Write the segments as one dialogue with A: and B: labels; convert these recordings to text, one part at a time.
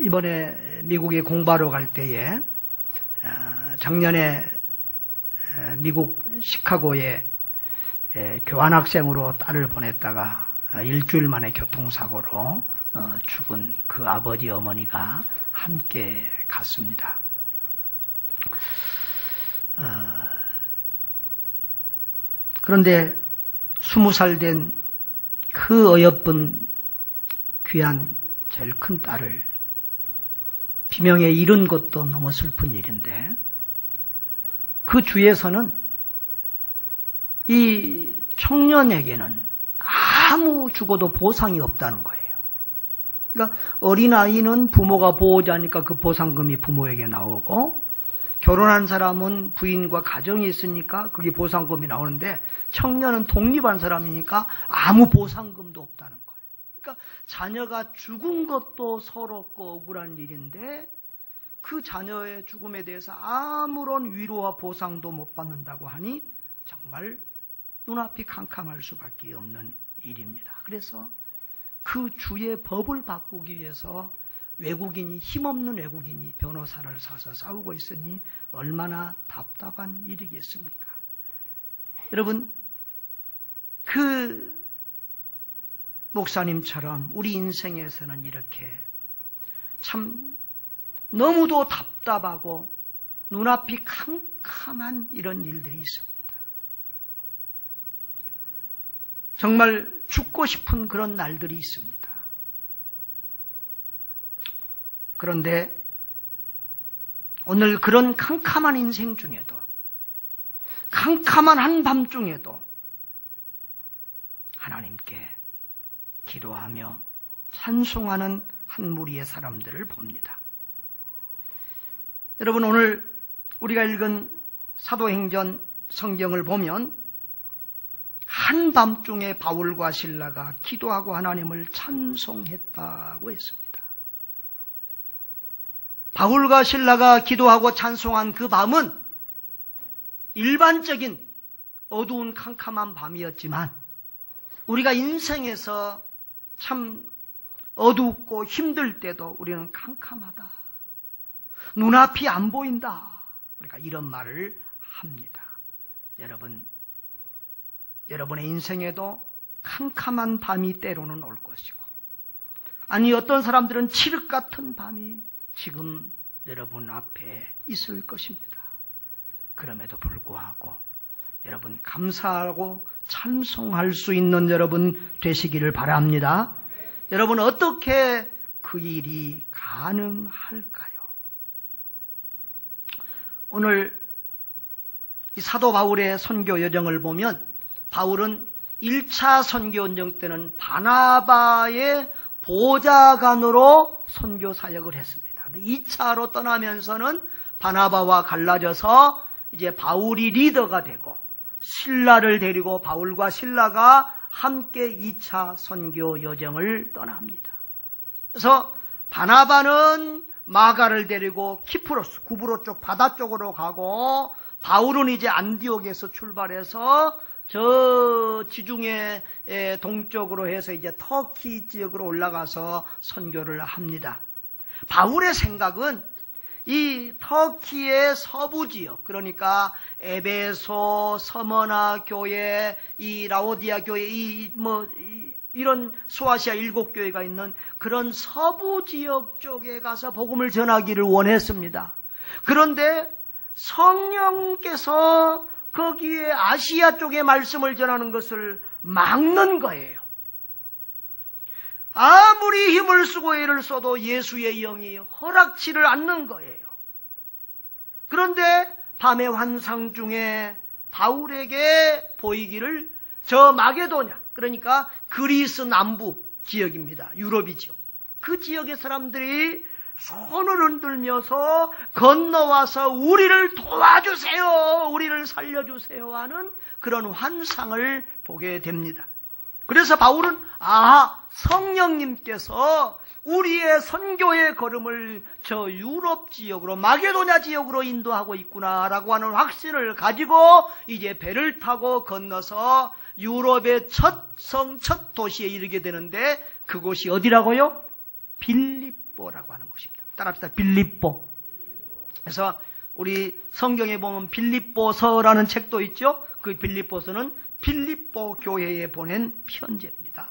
A: 이번에 미국에 공부하러 갈 때에 작년에 미국 시카고에 교환학생으로 딸을 보냈다가 일주일 만에 교통사고로 죽은 그 아버지 어머니가 함께 갔습니다. 그런데 20살 된 그 어여쁜 귀한 제일 큰 딸을 비명에 잃은 것도 너무 슬픈 일인데 그 주에서는 이 청년에게는 아무 죽어도 보상이 없다는 거예요. 그러니까 어린아이는 부모가 보호자니까 그 보상금이 부모에게 나오고 결혼한 사람은 부인과 가정이 있으니까 그게 보상금이 나오는데 청년은 독립한 사람이니까 아무 보상금도 없다는 거예요. 그러니까 자녀가 죽은 것도 서럽고 억울한 일인데 그 자녀의 죽음에 대해서 아무런 위로와 보상도 못 받는다고 하니 정말 눈앞이 캄캄할 수밖에 없는 일입니다. 그래서 그 주의 법을 바꾸기 위해서 외국인이, 힘없는 외국인이 변호사를 사서 싸우고 있으니 얼마나 답답한 일이겠습니까? 여러분, 그 목사님처럼 우리 인생에서는 이렇게 참 너무도 답답하고 눈앞이 캄캄한 이런 일들이 있습니다. 정말 죽고 싶은 그런 날들이 있습니다. 그런데 오늘 그런 캄캄한 인생 중에도 캄캄한 한밤중에도 하나님께 기도하며 찬송하는 한 무리의 사람들을 봅니다. 여러분, 오늘 우리가 읽은 사도행전 성경을 보면 한밤중에 바울과 실라가 기도하고 하나님을 찬송했다고 했습니다. 바울과 실라가 기도하고 찬송한 그 밤은 일반적인 어두운 캄캄한 밤이었지만 우리가 인생에서 참 어둡고 힘들 때도 우리는 캄캄하다. 눈앞이 안 보인다. 우리가 이런 말을 합니다. 여러분의 인생에도 캄캄한 밤이 때로는 올 것이고, 아니 어떤 사람들은 칠흑 같은 밤이 지금 여러분 앞에 있을 것입니다. 그럼에도 불구하고 여러분 감사하고 찬송할 수 있는 여러분 되시기를 바랍니다. 여러분, 어떻게 그 일이 가능할까요? 오늘 이 사도 바울의 선교 여정을 보면 바울은 1차 선교 여정 때는 바나바의 보좌관으로 선교 사역을 했습니다. 2차로 떠나면서는 바나바와 갈라져서 이제 바울이 리더가 되고 실라를 데리고 바울과 실라가 함께 2차 선교 여정을 떠납니다. 그래서 바나바는 마가를 데리고 키프로스, 구브로 쪽 바다 쪽으로 가고 바울은 이제 안디옥에서 출발해서 저 지중해 동쪽으로 해서 이제 터키 지역으로 올라가서 선교를 합니다. 바울의 생각은 이 터키의 서부 지역, 그러니까 에베소, 서머나 교회, 이 라오디아 교회, 이런 소아시아 7교회가 있는 그런 서부 지역 쪽에 가서 복음을 전하기를 원했습니다. 그런데 성령께서 거기에 아시아 쪽에 말씀을 전하는 것을 막는 거예요. 아무리 힘을 쓰고 애를 써도 예수의 영이 허락치를 않는 거예요. 그런데 밤의 환상 중에 바울에게 보이기를 저 마게도냐, 그러니까 그리스 남부 지역입니다. 유럽이죠. 그 지역의 사람들이 손을 흔들면서 건너와서 우리를 도와주세요, 우리를 살려주세요 하는 그런 환상을 보게 됩니다. 그래서 바울은 성령님께서 우리의 선교의 걸음을 저 유럽 지역으로, 마게도냐 지역으로 인도하고 있구나라고 하는 확신을 가지고 이제 배를 타고 건너서 유럽의 첫 도시에 이르게 되는데 그곳이 어디라고요? 빌립보. 빌립보라고 하는 곳입니다. 따라합시다. 빌립보. 그래서 우리 성경에 보면 빌립보서라는 책도 있죠. 그 빌립보서는 빌립보 교회에 보낸 편지입니다.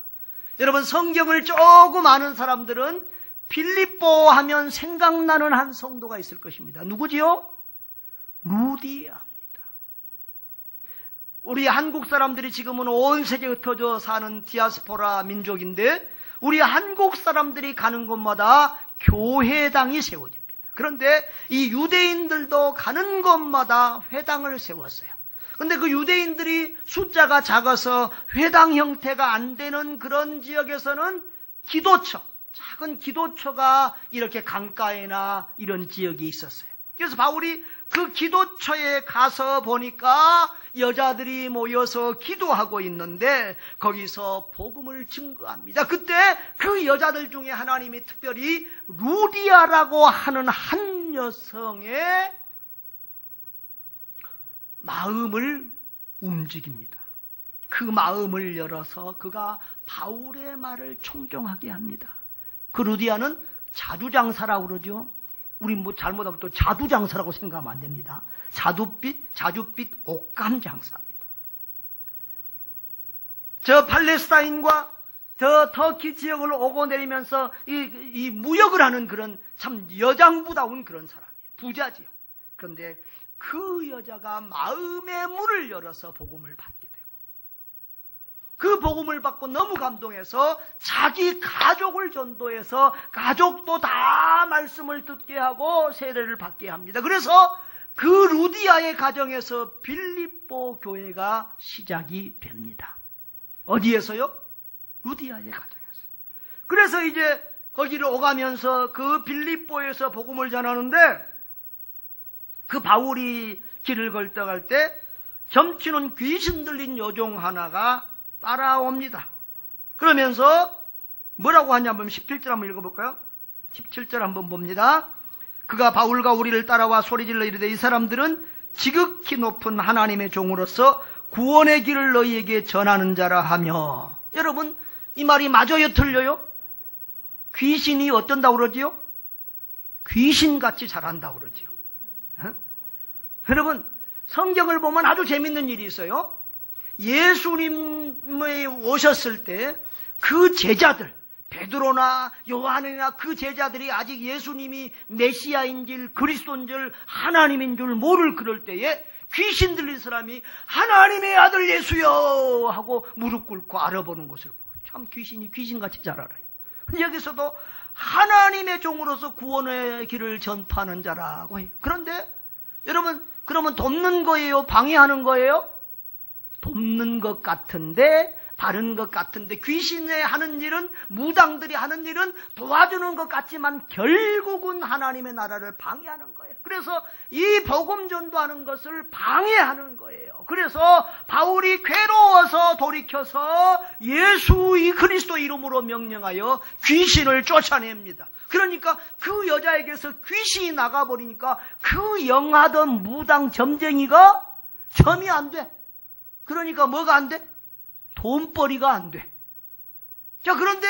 A: 여러분, 성경을 조금 아는 사람들은 빌립보 하면 생각나는 한 성도가 있을 것입니다. 누구지요? 루디아입니다. 우리 한국 사람들이 지금은 온 세계에 흩어져 사는 디아스포라 민족인데, 우리 한국 사람들이 가는 곳마다 교회당이 세워집니다. 그런데 이 유대인들도 가는 곳마다 회당을 세웠어요. 그런데 그 유대인들이 숫자가 작아서 회당 형태가 안 되는 그런 지역에서는 기도처, 작은 기도처가 이렇게 강가에나 이런 지역이 있었어요. 그래서 바울이 그 기도처에 가서 보니까 여자들이 모여서 기도하고 있는데 거기서 복음을 증거합니다. 그때 그 여자들 중에 하나님이 특별히 루디아라고 하는 한 여성의 마음을 움직입니다. 그 마음을 열어서 그가 바울의 말을 청종하게 합니다. 그 루디아는 자주장사라고 그러죠. 우리 뭐 잘못하면 또 자두장사라고 생각하면 안 됩니다. 자주빛 옷감 장사입니다. 저 팔레스타인과 저 터키 지역을 오고 내리면서 이 무역을 하는 그런 참 여장부다운 그런 사람이에요. 부자지요. 그런데 그 여자가 마음의 문을 열어서 복음을 받게 되고, 그 복음을 받고 너무 감동해서 자기 가족을 전도해서 가족도 다 말씀을 듣게 하고 세례를 받게 합니다. 그래서 그 루디아의 가정에서 빌립보 교회가 시작이 됩니다. 어디에서요? 루디아의 가정에서. 그래서 이제 거기를 오가면서 그 빌립보에서 복음을 전하는데, 그 바울이 길을 걸어갈 때 점치는 귀신 들린 여종 하나가 따라옵니다. 그러면서 뭐라고 하냐면 17절 한번 읽어볼까요? 17절 한번 봅니다. 그가 바울과 우리를 따라와 소리질러 이르되 이 사람들은 지극히 높은 하나님의 종으로서 구원의 길을 너희에게 전하는 자라 하며. 여러분, 이 말이 맞아요, 틀려요? 귀신이 어쩐다고 그러지요? 귀신같이 잘한다고 그러지요. 여러분, 성경을 보면 아주 재밌는 일이 있어요. 예수님이 오셨을 때 그 제자들, 베드로나 요한이나 그 제자들이 아직 예수님이 메시아인 줄, 그리스도인 줄, 하나님인 줄 모를 그럴 때에 귀신 들린 사람이 하나님의 아들 예수여 하고 무릎 꿇고 알아보는 것을 보고, 참 귀신이 귀신같이 잘 알아요. 여기서도 하나님의 종으로서 구원의 길을 전파하는 자라고 해요. 그런데 여러분, 그러면 돕는 거예요? 방해하는 거예요? 돕는 것 같은데, 바른 것 같은데, 귀신의 하는 일은, 무당들이 하는 일은 도와주는 것 같지만 결국은 하나님의 나라를 방해하는 거예요. 그래서 이 복음 전도하는 것을 방해하는 거예요. 그래서 바울이 괴로워서 돌이켜서 예수 이 그리스도 이름으로 명령하여 귀신을 쫓아냅니다. 그러니까 그 여자에게서 귀신이 나가버리니까 그 영하던 무당 점쟁이가 점이 안 돼. 그러니까 뭐가 안 돼? 돈벌이가 안 돼. 자, 그런데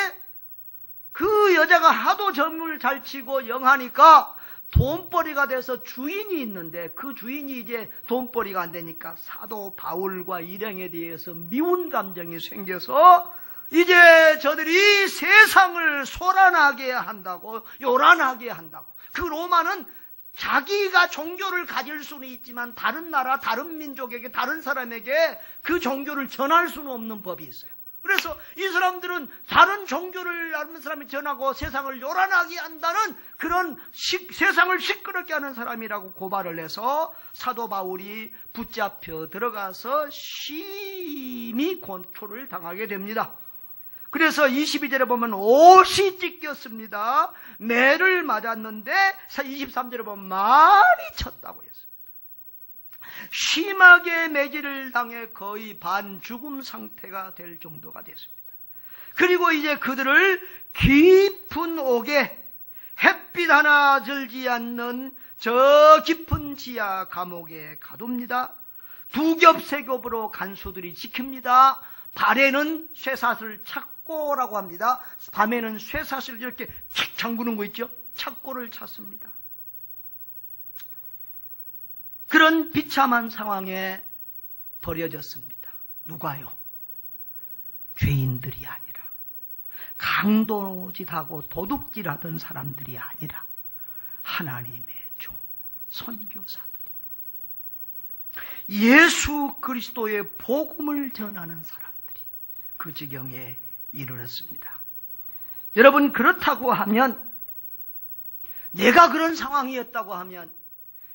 A: 그 여자가 하도 점을 잘 치고 영하니까 돈벌이가 돼서 주인이 있는데, 그 주인이 이제 돈벌이가 안 되니까 사도 바울과 일행에 대해서 미운 감정이 생겨서 이제 저들이 세상을 소란하게 한다고, 요란하게 한다고. 그 로마는 자기가 종교를 가질 수는 있지만 다른 나라, 다른 민족에게, 다른 사람에게 그 종교를 전할 수는 없는 법이 있어요. 그래서 이 사람들은 다른 종교를 아는 사람이 전하고 세상을 요란하게 한다는 그런 세상을 시끄럽게 하는 사람이라고 고발을 해서 사도 바울이 붙잡혀 들어가서 심히 고초를 당하게 됩니다. 그래서 22절에 보면 옷이 찢겼습니다. 매를 맞았는데 23절에 보면 많이 쳤다고 했습니다. 심하게 매질을 당해 거의 반죽음 상태가 될 정도가 됐습니다. 그리고 이제 그들을 깊은 옥에, 햇빛 하나 들지 않는 저 깊은 지하 감옥에 가둡니다. 두 겹 세 겹으로 간수들이 지킵니다. 발에는 쇠사슬 착 착고라고 합니다. 밤에는 쇠사슬 이렇게 탁 잠그는 거 있죠? 착고를 찾습니다. 그런 비참한 상황에 버려졌습니다. 누가요? 죄인들이 아니라, 강도짓하고 도둑질하던 사람들이 아니라 하나님의 종, 선교사들이, 예수 그리스도의 복음을 전하는 사람들이 그 지경에 이르렀습니다. 여러분, 그렇다고 하면, 내가 그런 상황이었다고 하면,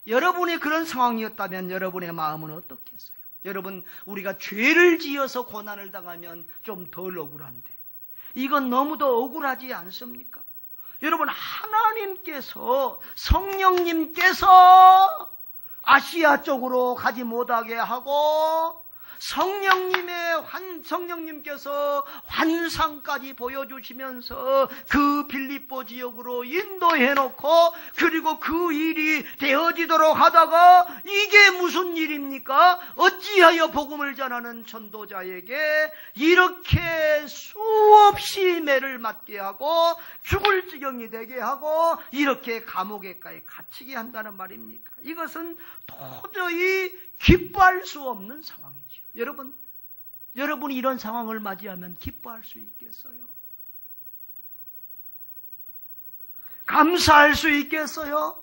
A: 여러분이 그런 상황이었다면 여러분의 마음은 어떻겠어요? 여러분, 우리가 죄를 지어서 고난을 당하면 좀 덜 억울한데, 이건 너무도 억울하지 않습니까? 여러분, 하나님께서, 성령님께서 아시아 쪽으로 가지 못하게 하고, 성령님께서 환상까지 보여주시면서 그 빌립보 지역으로 인도해놓고, 그리고 그 일이 되어지도록 하다가, 이게 무슨 일입니까? 어찌하여 복음을 전하는 전도자에게 이렇게 수없이 매를 맞게 하고 죽을 지경이 되게 하고 이렇게 감옥에까지 갇히게 한다는 말입니까? 이것은 도저히 기뻐할 수 없는 상황이죠. 여러분이 이런 상황을 맞이하면 기뻐할 수 있겠어요? 감사할 수 있겠어요?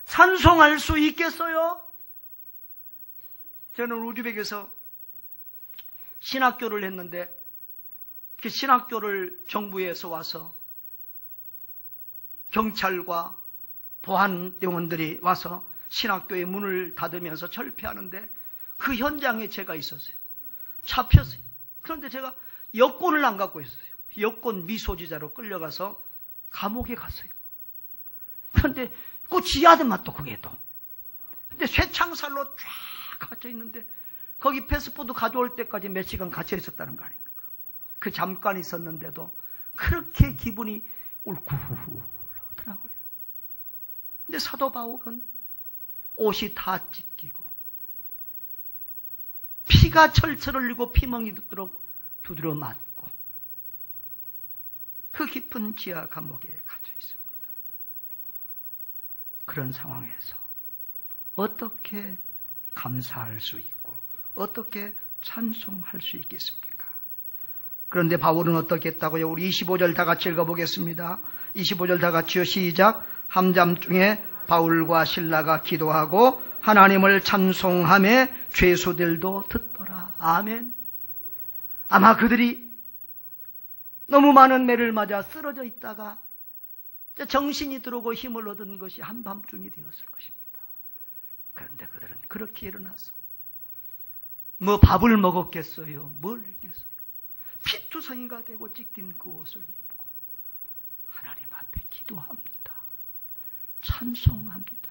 A: 찬송할 수 있겠어요? 저는 우즈벡에서 신학교를 했는데, 그 신학교를 정부에서 와서 경찰과 보안 요원들이 와서 신학교의 문을 닫으면서 철폐하는데, 그 현장에 제가 있었어요. 잡혔어요. 그런데 제가 여권을 안 갖고 있었어요. 여권 미소지자로 끌려가서 감옥에 갔어요. 그런데 그 지하들만 또 그게 또. 근데 쇠창살로 쫙 갇혀 있는데, 거기 패스포드 가져올 때까지 몇 시간 갇혀 있었다는 거 아닙니까? 그 잠깐 있었는데도 그렇게 기분이 울컥하더라고요. 근데 사도 바울은 옷이 다 찢기고 피가 철철 흘리고 피멍이 듣도록 두드려 맞고 그 깊은 지하 감옥에 갇혀 있습니다. 그런 상황에서 어떻게 감사할 수 있고 어떻게 찬송할 수 있겠습니까? 그런데 바울은 어떻게 했다고요? 우리 25절 다 같이 읽어보겠습니다. 25절 다 같이요. 시작. 함잠중에 바울과 실라가 기도하고 하나님을 찬송하며 죄수들도 듣더라. 아멘. 아마 그들이 너무 많은 매를 맞아 쓰러져 있다가 정신이 들어오고 힘을 얻은 것이 한밤중이 되었을 것입니다. 그런데 그들은 그렇게 일어나서 뭐 밥을 먹었겠어요? 뭘 했겠어요? 피투성이가 되고 찢긴 그 옷을 입고 하나님 앞에 기도합니다. 찬송합니다.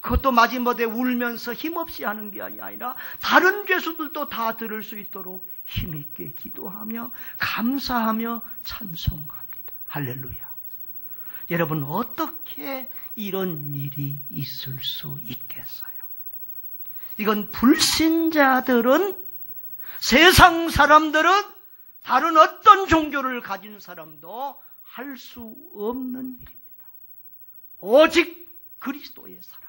A: 그것도 마지못해 울면서 힘없이 하는 게 아니라 다른 죄수들도 다 들을 수 있도록 힘있게 기도하며 감사하며 찬송합니다. 할렐루야. 여러분, 어떻게 이런 일이 있을 수 있겠어요? 이건 불신자들은, 세상 사람들은, 다른 어떤 종교를 가진 사람도 할 수 없는 일입니다. 오직 그리스도의 사람이다.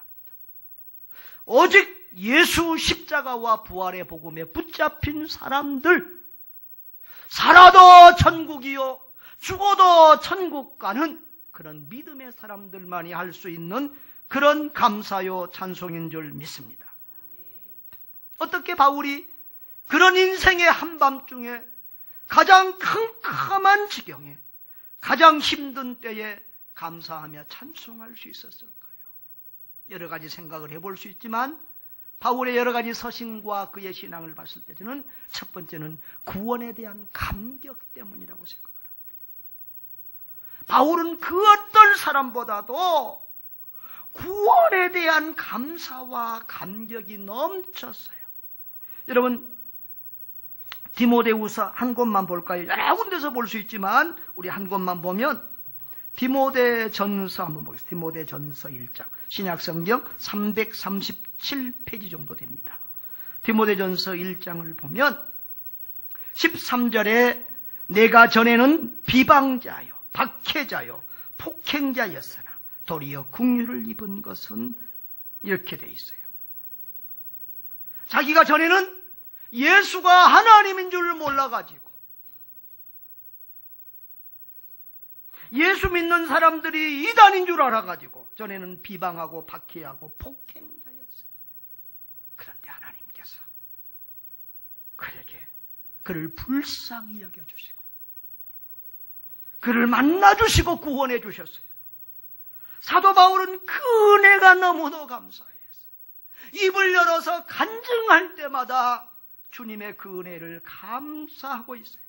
A: 오직 예수 십자가와 부활의 복음에 붙잡힌 사람들, 살아도 천국이요 죽어도 천국 가는 그런 믿음의 사람들만이 할 수 있는 그런 감사요 찬송인 줄 믿습니다. 어떻게 바울이 그런 인생의 한밤중에 가장 캄캄한 지경에 가장 힘든 때에 감사하며 찬송할 수 있었을까요? 여러 가지 생각을 해볼 수 있지만 바울의 여러 가지 서신과 그의 신앙을 봤을 때 저는 첫 번째는 구원에 대한 감격 때문이라고 생각을 합니다. 바울은 그 어떤 사람보다도 구원에 대한 감사와 감격이 넘쳤어요. 여러분, 디모데후서 한 곳만 볼까요? 여러 군데서 볼 수 있지만 우리 한 곳만 보면 디모데전서 한번 보겠습니다. 디모데전서 1장 신약성경 337페이지 정도 됩니다. 디모데전서 1장을 보면 13절에 내가 전에는 비방자요, 박해자요, 폭행자였으나 도리어 긍휼을 입은 것은 이렇게 돼 있어요. 자기가 전에는 예수가 하나님인 줄 몰라가지고 예수 믿는 사람들이 이단인 줄 알아가지고 전에는 비방하고 박해하고 폭행자였어요. 그런데 하나님께서 그를 불쌍히 여겨주시고 그를 만나주시고 구원해 주셨어요. 사도 바울은 그 은혜가 너무도 감사해서 입을 열어서 간증할 때마다 주님의 그 은혜를 감사하고 있어요.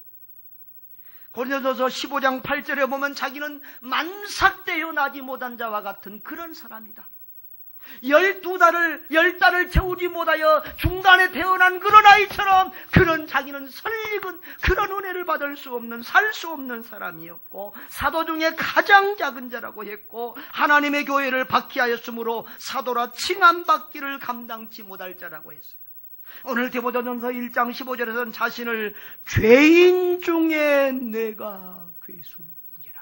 A: 고린도서 15장 8절에 보면 자기는 만삭되어 나지 못한 자와 같은 그런 사람이다. 10달을 채우지 못하여 중간에 태어난 그런 아이처럼 자기는 설익은 그런 은혜를 받을 수 없는, 살 수 없는 사람이었고 사도 중에 가장 작은 자라고 했고 하나님의 교회를 박해하였으므로 사도라 칭함받기를 감당치 못할 자라고 했어요. 오늘 디모데전서 1장 15절에서는 자신을 죄인 중에 내가 괴수니라.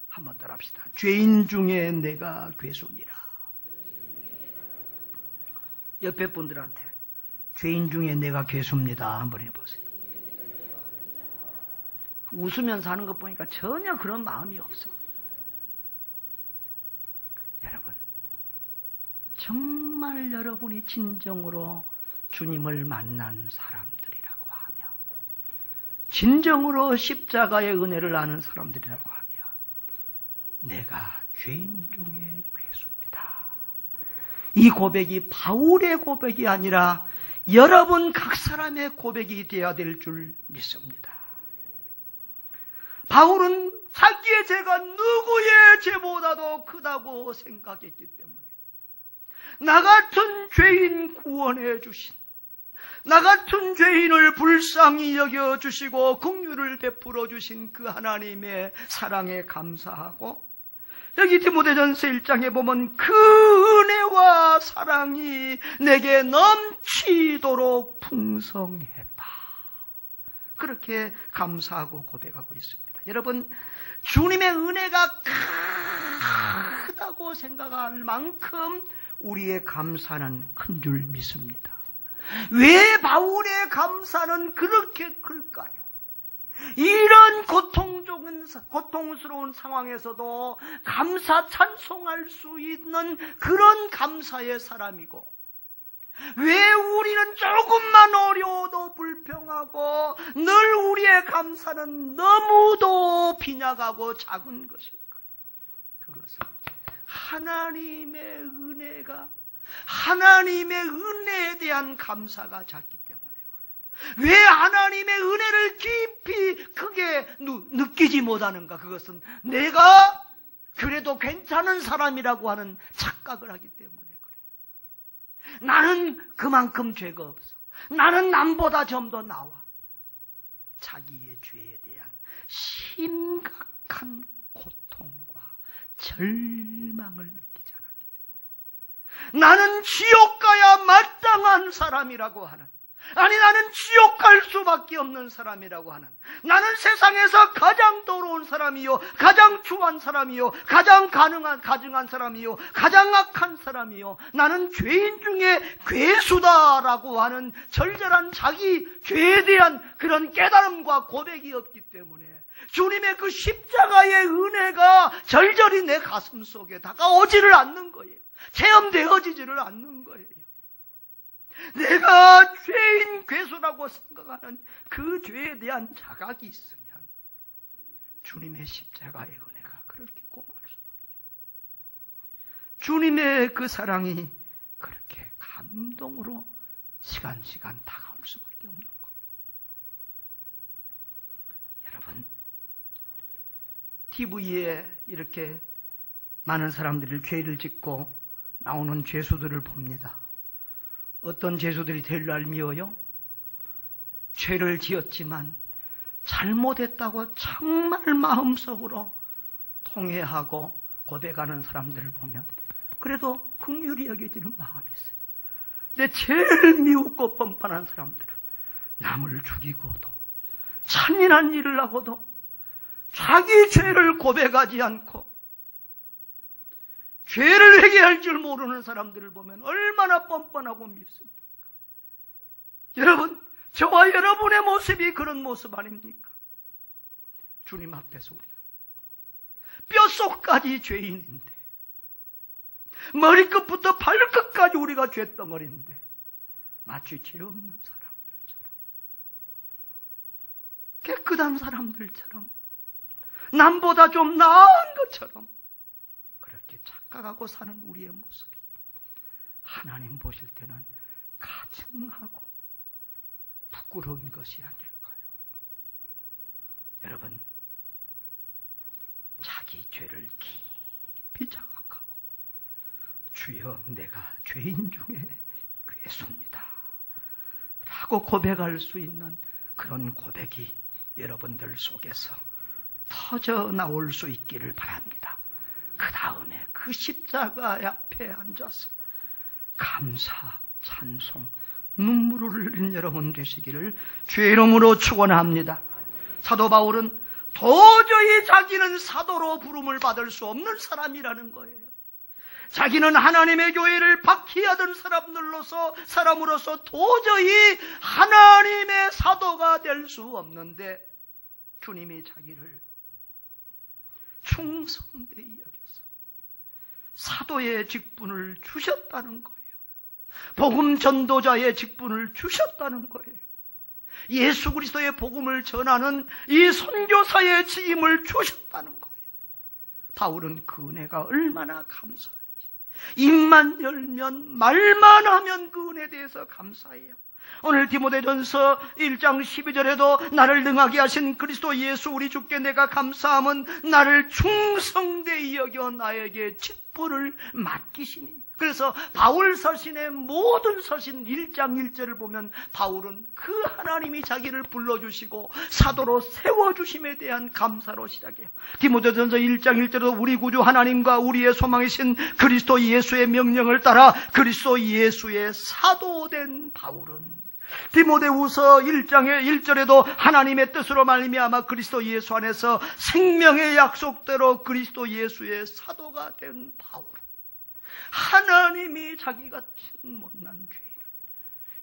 A: 한번 따라합시다. 죄인 중에 내가 괴수니라. 옆에 분들한테 죄인 중에 내가 괴수입니다 한번 해보세요. 웃으면서 하는 것 보니까 전혀 그런 마음이 없어. 여러분, 정말 여러분이 진정으로 주님을 만난 사람들이라고 하면, 진정으로 십자가의 은혜를 아는 사람들이라고 하면 내가 죄인 중에 괴수입니다. 이 고백이 바울의 고백이 아니라 여러분 각 사람의 고백이 되어야 될 줄 믿습니다. 바울은 자기의 죄가 누구의 죄보다도 크다고 생각했기 때문에 나 같은 죄인 구원해 주신, 나 같은 죄인을 불쌍히 여겨주시고 긍휼을 베풀어 주신 그 하나님의 사랑에 감사하고, 여기 디모데전서 1장에 보면 그 은혜와 사랑이 내게 넘치도록 풍성했다. 그렇게 감사하고 고백하고 있습니다. 여러분, 주님의 은혜가 크다고 생각할 만큼 우리의 감사는 큰 줄 믿습니다. 왜 바울의 감사는 그렇게 클까요? 이런 고통스러운 상황에서도 감사 찬송할 수 있는 그런 감사의 사람이고, 왜 우리는 조금만 어려워도 불평하고 늘 우리의 감사는 너무도 빈약하고 작은 것일까요? 그것은 하나님의 은혜에 대한 감사가 작기 때문에 그래요. 왜 하나님의 은혜를 깊이 크게 느끼지 못하는가? 그것은 내가 그래도 괜찮은 사람이라고 하는 착각을 하기 때문에 그래요. 나는 그만큼 죄가 없어. 나는 남보다 좀 더 나아. 자기의 죄에 대한 심각한 고통과 절망을 느끼지 않았기 때문에, 나는 지옥 가야 마땅한 사람이라고 하는, 아니 나는 지옥 갈 수밖에 없는 사람이라고 하는, 나는 세상에서 가장 더러운 사람이요, 가장 추한 사람이요, 가장 가증한 사람이요, 가장 악한 사람이요, 나는 죄인 중에 괴수다라고 하는 절절한 자기 죄에 대한 그런 깨달음과 고백이 없기 때문에 주님의 그 십자가의 은혜가 절절히 내 가슴 속에 다가오지를 않는 거예요. 체험되어지지를 않는 거예요. 내가 죄인 괴수라고 생각하는 그 죄에 대한 자각이 있으면 주님의 십자가의 은혜가 그렇게 고마울 수 없죠. 주님의 그 사랑이 그렇게 감동으로 시간 다가올 수밖에 없는 거예요. 여러분, TV에 이렇게 많은 사람들이 죄를 짓고 나오는 죄수들을 봅니다. 어떤 죄수들이 되려 알미워요? 죄를 지었지만 잘못했다고 정말 마음속으로 통회하고 고백하는 사람들을 보면 그래도 긍휼히 여겨지는 마음이 있어요. 근데 제일 미웃고 뻔뻔한 사람들은 남을 죽이고도 잔인한 일을 하고도 자기 죄를 고백하지 않고 죄를 회개할 줄 모르는 사람들을 보면 얼마나 뻔뻔하고 밉습니까? 여러분, 저와 여러분의 모습이 그런 모습 아닙니까? 주님 앞에서 우리가 뼛속까지 죄인인데, 머리끝부터 발끝까지 우리가 죄덩어리인데 마치 죄 없는 사람들처럼, 깨끗한 사람들처럼, 남보다 좀 나은 것처럼 그렇게 착각하고 사는 우리의 모습이 하나님 보실 때는 가증하고 부끄러운 것이 아닐까요? 여러분, 자기 죄를 깊이 자각하고 주여 내가 죄인 중에 괴수입니다 라고 고백할 수 있는 그런 고백이 여러분들 속에서 터져 나올 수 있기를 바랍니다. 그 다음에 그 십자가 앞에 앉아서 감사, 찬송, 눈물을 흘린 여러분 되시기를 주의 이름으로 축원합니다. 사도 바울은 도저히 자기는 사도로 부름을 받을 수 없는 사람이라는 거예요. 자기는 하나님의 교회를 박해하던 사람으로서 도저히 하나님의 사도가 될 수 없는데 주님이 자기를 충성되이 여겨서 사도의 직분을 주셨다는 거예요. 복음 전도자의 직분을 주셨다는 거예요. 예수 그리스도의 복음을 전하는 이 선교사의 직임을 주셨다는 거예요. 바울은 그 은혜가 얼마나 감사한지, 입만 열면 말만 하면 그 은혜에 대해서 감사해요. 오늘 디모데전서 1장 12절에도 나를 능하게 하신 그리스도 예수 우리 주께 내가 감사함은 나를 충성되이 여겨 나에게 직분을 맡기시니. 그래서 바울 서신의 모든 서신 1장 1절을 보면 바울은 그 하나님이 자기를 불러주시고 사도로 세워주심에 대한 감사로 시작해요. 디모데전서 1장 1절에도 우리 구주 하나님과 우리의 소망이신 그리스도 예수의 명령을 따라 그리스도 예수의 사도된 바울은 디모데후서 1장의 1절에도 하나님의 뜻으로 말미암아 그리스도 예수 안에서 생명의 약속대로 그리스도 예수의 사도가 된 바울, 하나님이 자기같이 못난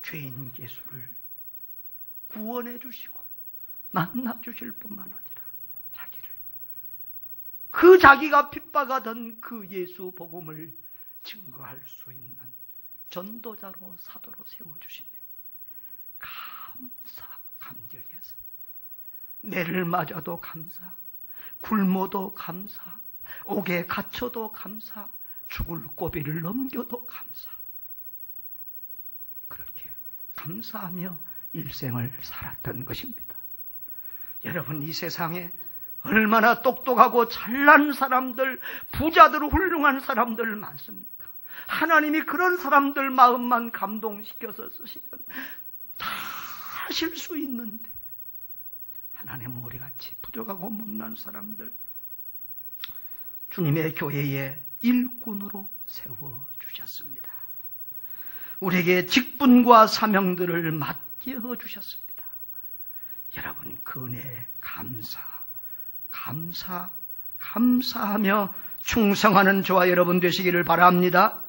A: 죄인 예수를 구원해 주시고 만나 주실 뿐만 아니라 자기가 핍박하던 그 예수 복음을 증거할 수 있는 전도자로 사도로 세워주시네. 감격해서 매를 맞아도 감사, 굶어도 감사, 옥에 갇혀도 감사, 죽을 고비를 넘겨도 감사. 그렇게 감사하며 일생을 살았던 것입니다. 여러분, 이 세상에 얼마나 똑똑하고 잘난 사람들, 부자들, 훌륭한 사람들 많습니까? 하나님이 그런 사람들 마음만 감동시켜서 쓰시면 다 하실 수 있는데 하나님은 우리같이 부족하고 못난 사람들 주님의 교회에 일꾼으로 세워주셨습니다. 우리에게 직분과 사명들을 맡겨주셨습니다. 여러분, 그 은혜에 감사하며 충성하는 저와 여러분 되시기를 바랍니다.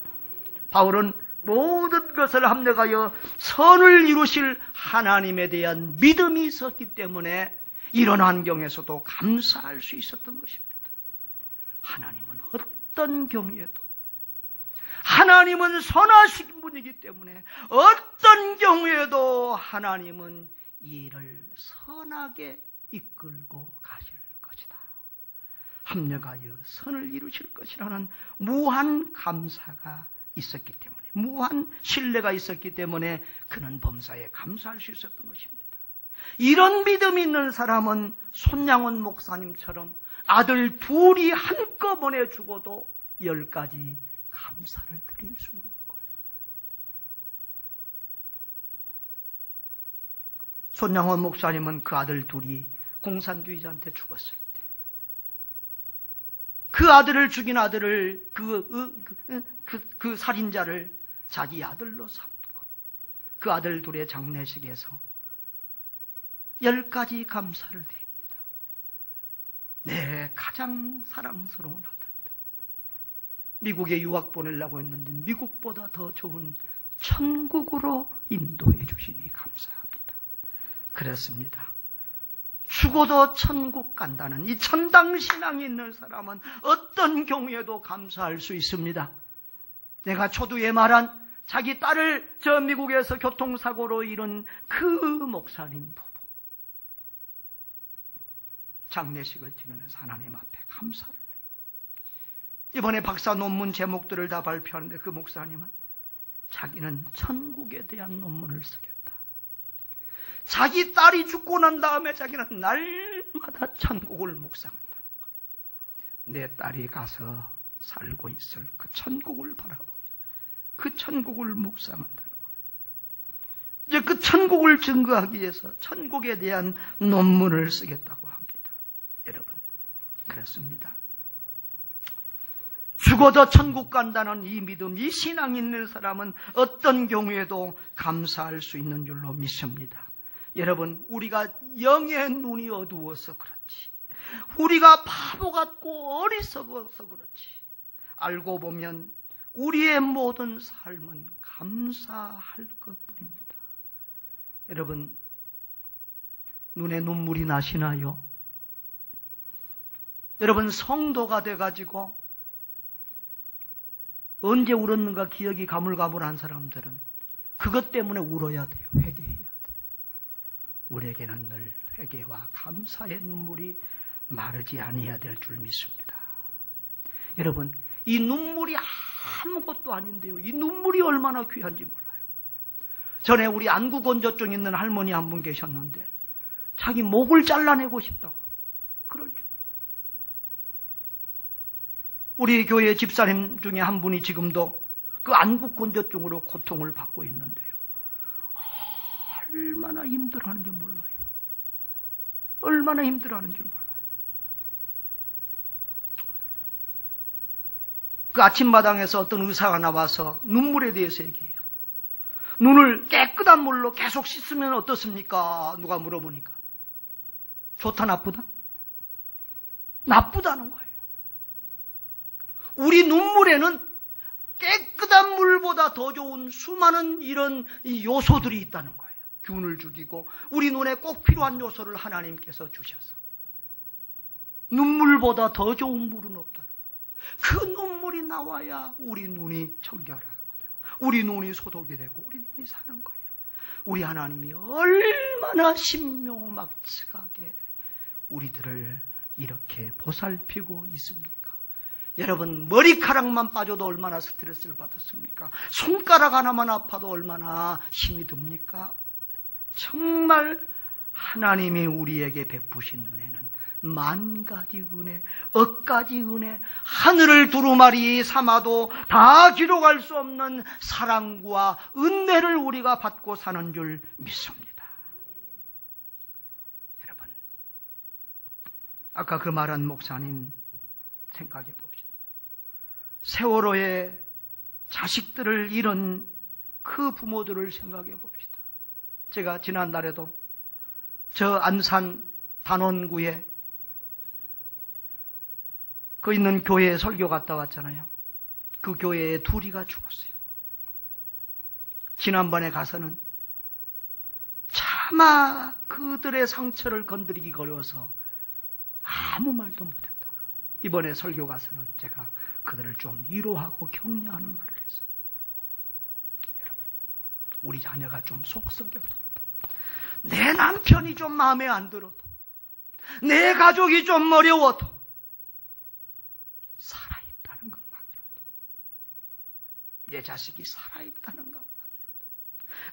A: 바울은 모든 것을 합력하여 선을 이루실 하나님에 대한 믿음이 있었기 때문에 이런 환경에서도 감사할 수 있었던 것입니다. 하나님은 어떤 경우에도, 하나님은 선하신 분이기 때문에 어떤 경우에도 하나님은 이를 선하게 이끌고 가실 것이다. 합력하여 선을 이루실 것이라는 무한 감사가 있었기 때문에, 무한 신뢰가 있었기 때문에 그는 범사에 감사할 수 있었던 것입니다. 이런 믿음이 있는 사람은 손양원 목사님처럼 아들 둘이 한꺼번에 죽어도 10가지 감사를 드릴 수 있는 거예요. 손양원 목사님은 그 아들 둘이 공산주의자한테 죽었을 때 그 아들을 죽인 아들을 그 살인자를 자기 아들로 삼고 그 아들 둘의 장례식에서 10가지 감사를 드립니다. 내 가장 사랑스러운 아들들, 미국에 유학 보내려고 했는데 미국보다 더 좋은 천국으로 인도해 주시니 감사합니다. 그렇습니다. 죽어도 천국 간다는 이 천당신앙이 있는 사람은 어떤 경우에도 감사할 수 있습니다. 내가 초두에 말한 자기 딸을 저 미국에서 교통사고로 잃은 그 목사님 부부, 장례식을 치르면서 하나님 앞에 감사를 해요. 이번에 박사 논문 제목들을 다 발표하는데 그 목사님은 자기는 천국에 대한 논문을 쓰겠다. 자기 딸이 죽고 난 다음에 자기는 날마다 천국을 묵상한다는 거예요. 내 딸이 가서 살고 있을 그 천국을 바라보며 그 천국을 묵상한다는 거예요. 이제 그 천국을 증거하기 위해서 천국에 대한 논문을 쓰겠다고 합니다. 여러분, 그렇습니다. 죽어도 천국 간다는 이 믿음, 이 신앙 있는 사람은 어떤 경우에도 감사할 수 있는 줄로 믿습니다. 여러분, 우리가 영의 눈이 어두워서 그렇지, 우리가 바보 같고 어리석어서 그렇지, 알고 보면 우리의 모든 삶은 감사할 것뿐입니다. 여러분, 눈에 눈물이 나시나요? 여러분, 성도가 돼가지고 언제 울었는가 기억이 가물가물한 사람들은 그것 때문에 울어야 돼요. 회개해야 돼요. 우리에게는 늘 회개와 감사의 눈물이 마르지 아니해야 될 줄 믿습니다. 여러분, 이 눈물이 아무것도 아닌데요, 이 눈물이 얼마나 귀한지 몰라요. 전에 우리 안구건조증 있는 할머니 한 분 계셨는데 자기 목을 잘라내고 싶다고 그러죠. 우리 교회 집사님 중에 한 분이 지금도 그 안구건조증으로 고통을 받고 있는데요, 얼마나 힘들어하는지 몰라요. 얼마나 힘들어하는지 몰라요. 그 아침마당에서 어떤 의사가 나와서 눈물에 대해서 얘기해요. 눈을 깨끗한 물로 계속 씻으면 어떻습니까? 누가 물어보니까 좋다 나쁘다? 나쁘다는 거예요. 우리 눈물에는 깨끗한 물보다 더 좋은 수많은 이런 요소들이 있다는 거예요. 균을 죽이고 우리 눈에 꼭 필요한 요소를 하나님께서 주셔서 눈물보다 더 좋은 물은 없다는 거예요. 그 눈물이 나와야 우리 눈이 청결하고 되고 우리 눈이 소독이 되고 우리 눈이 사는 거예요. 우리 하나님이 얼마나 신묘막측하게 우리들을 이렇게 보살피고 있습니까? 여러분, 머리카락만 빠져도 얼마나 스트레스를 받았습니까? 손가락 하나만 아파도 얼마나 힘이 듭니까? 정말 하나님이 우리에게 베푸신 은혜는 만 가지 은혜, 억가지 은혜, 하늘을 두루마리 삼아도 다 기록할 수 없는 사랑과 은혜를 우리가 받고 사는 줄 믿습니다. 여러분, 아까 그 말한 목사님 생각해 봅시다. 세월호에 자식들을 잃은 그 부모들을 생각해 봅시다. 제가 지난달에도 저 안산 단원구에 그 있는 교회에 설교 갔다 왔잖아요. 그 교회에 둘이가 죽었어요. 지난번에 가서는 차마 그들의 상처를 건드리기 어려워서 아무 말도 못했다. 이번에 설교 가서는 제가 그들을 좀 위로하고 격려하는 말을 했어요. 여러분, 우리 자녀가 좀 속썩여도, 내 남편이 좀 마음에 안 들어도, 내 가족이 좀 어려워도 살아있다는 것만으로도, 내 자식이 살아있다는 것만으로도,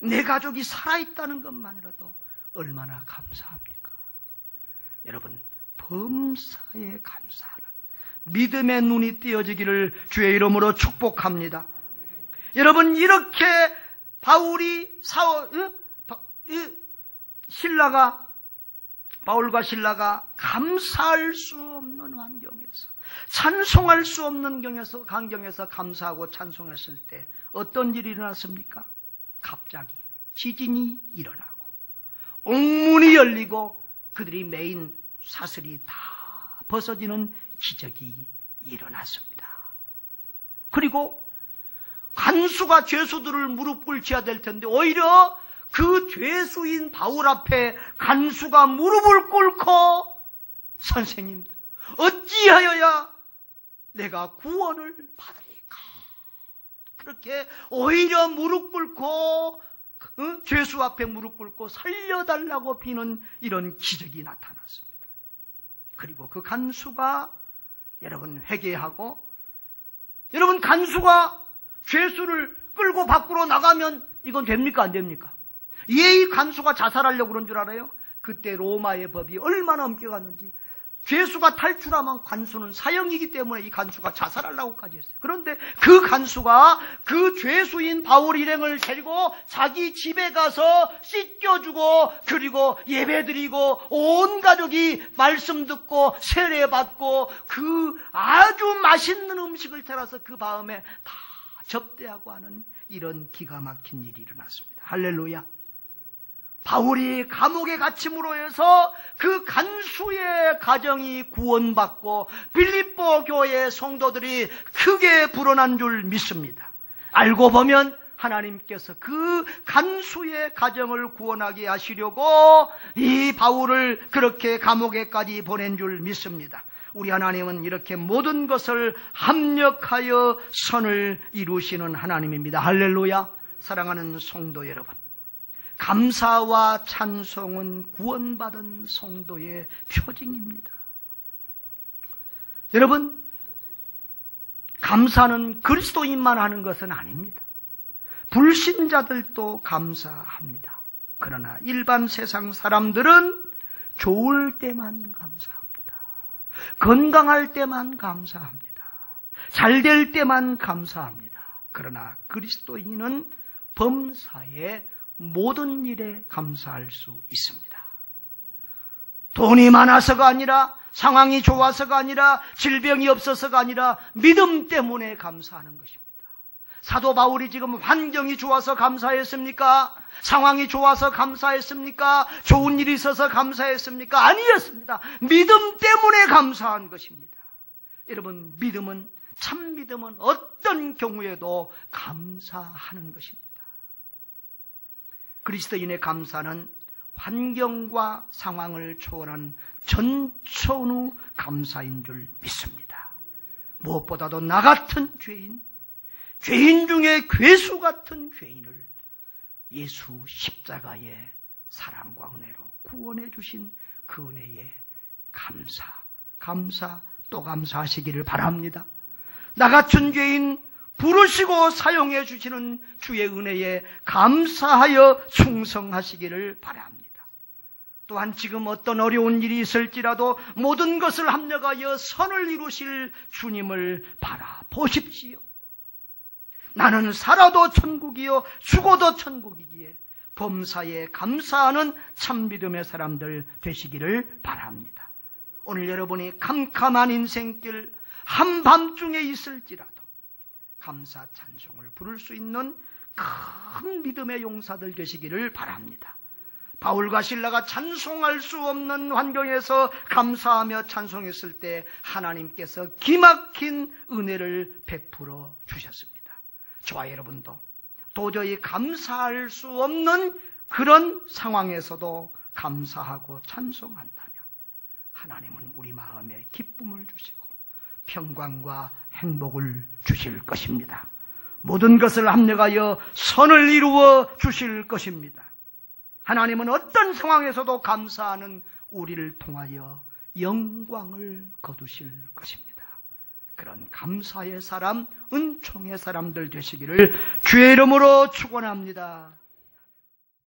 A: 내 가족이 살아있다는 것만으로도 얼마나 감사합니까? 여러분, 범사에 감사하는 믿음의 눈이 띄어지기를 주의 이름으로 축복합니다. 여러분, 이렇게 바울과 신라가 감사할 수 없는 환경에서, 찬송할 수 없는 환경에서 감사하고 찬송했을 때 어떤 일이 일어났습니까? 갑자기 지진이 일어나고 옥문이 열리고 그들이 메인 사슬이 다 벗어지는 기적이 일어났습니다. 그리고 간수가 죄수들을 무릎 꿇혀야 될 텐데 오히려 그 죄수인 바울 앞에 간수가 무릎을 꿇고 선생님 어찌하여야 내가 구원을 받으리까? 그렇게 오히려 무릎 꿇고 죄수 앞에 무릎 꿇고 살려달라고 비는 이런 기적이 나타났습니다. 그리고 그 간수가 여러분 회개하고 여러분 간수가 죄수를 끌고 밖으로 나가면 이건 됩니까 안 됩니까? 이 간수가 자살하려고 그런 줄 알아요? 그때 로마의 법이 얼마나 엄격했는지 죄수가 탈출하면 간수는 사형이기 때문에 이 간수가 자살하려고까지 했어요. 그런데 그 간수가 그 죄수인 바울 일행을 데리고 자기 집에 가서 씻겨주고 그리고 예배드리고 온 가족이 말씀 듣고 세례받고 그 아주 맛있는 음식을 차려서 그 밤에 다 접대하고 하는 이런 기가 막힌 일이 일어났습니다. 할렐루야. 바울이 감옥에 갇힘으로 해서 그 간수의 가정이 구원받고 빌립보 교회의 성도들이 크게 불어난 줄 믿습니다. 알고 보면 하나님께서 그 간수의 가정을 구원하게 하시려고 이 바울을 그렇게 감옥에까지 보낸 줄 믿습니다. 우리 하나님은 이렇게 모든 것을 합력하여 선을 이루시는 하나님입니다. 할렐루야. 사랑하는 성도 여러분, 감사와 찬송은 구원받은 성도의 표징입니다. 여러분, 감사는 그리스도인만 하는 것은 아닙니다. 불신자들도 감사합니다. 그러나 일반 세상 사람들은 좋을 때만 감사합니다. 건강할 때만 감사합니다. 잘 될 때만 감사합니다. 그러나 그리스도인은 범사에 모든 일에 감사할 수 있습니다. 돈이 많아서가 아니라 상황이 좋아서가 아니라 질병이 없어서가 아니라 믿음 때문에 감사하는 것입니다. 사도 바울이 지금 환경이 좋아서 감사했습니까? 상황이 좋아서 감사했습니까? 좋은 일이 있어서 감사했습니까? 아니었습니다. 믿음 때문에 감사한 것입니다. 여러분, 믿음은, 참 믿음은 어떤 경우에도 감사하는 것입니다. 그리스도인의 감사는 환경과 상황을 초월한 전천후 감사인 줄 믿습니다. 무엇보다도 나 같은 죄인 중에 괴수 같은 죄인을 예수 십자가의 사랑과 은혜로 구원해 주신 그 은혜에 감사 또 감사하시기를 바랍니다. 나 같은 죄인 부르시고 사용해 주시는 주의 은혜에 감사하여 충성하시기를 바랍니다. 또한 지금 어떤 어려운 일이 있을지라도 모든 것을 합력하여 선을 이루실 주님을 바라보십시오. 나는 살아도 천국이요 죽어도 천국이기에 범사에 감사하는 참믿음의 사람들 되시기를 바랍니다. 오늘 여러분이 캄캄한 인생길 한밤중에 있을지라도 감사 찬송을 부를 수 있는 큰 믿음의 용사들 되시기를 바랍니다. 바울과 실라가 찬송할 수 없는 환경에서 감사하며 찬송했을 때 하나님께서 기막힌 은혜를 베풀어 주셨습니다. 저와 여러분도 도저히 감사할 수 없는 그런 상황에서도 감사하고 찬송한다면 하나님은 우리 마음에 기쁨을 주시고 평강과 행복을 주실 것입니다. 모든 것을 합력하여 선을 이루어 주실 것입니다. 하나님은 어떤 상황에서도 감사하는 우리를 통하여 영광을 거두실 것입니다. 그런 감사의 사람, 은총의 사람들 되시기를 주의 이름으로 축원합니다.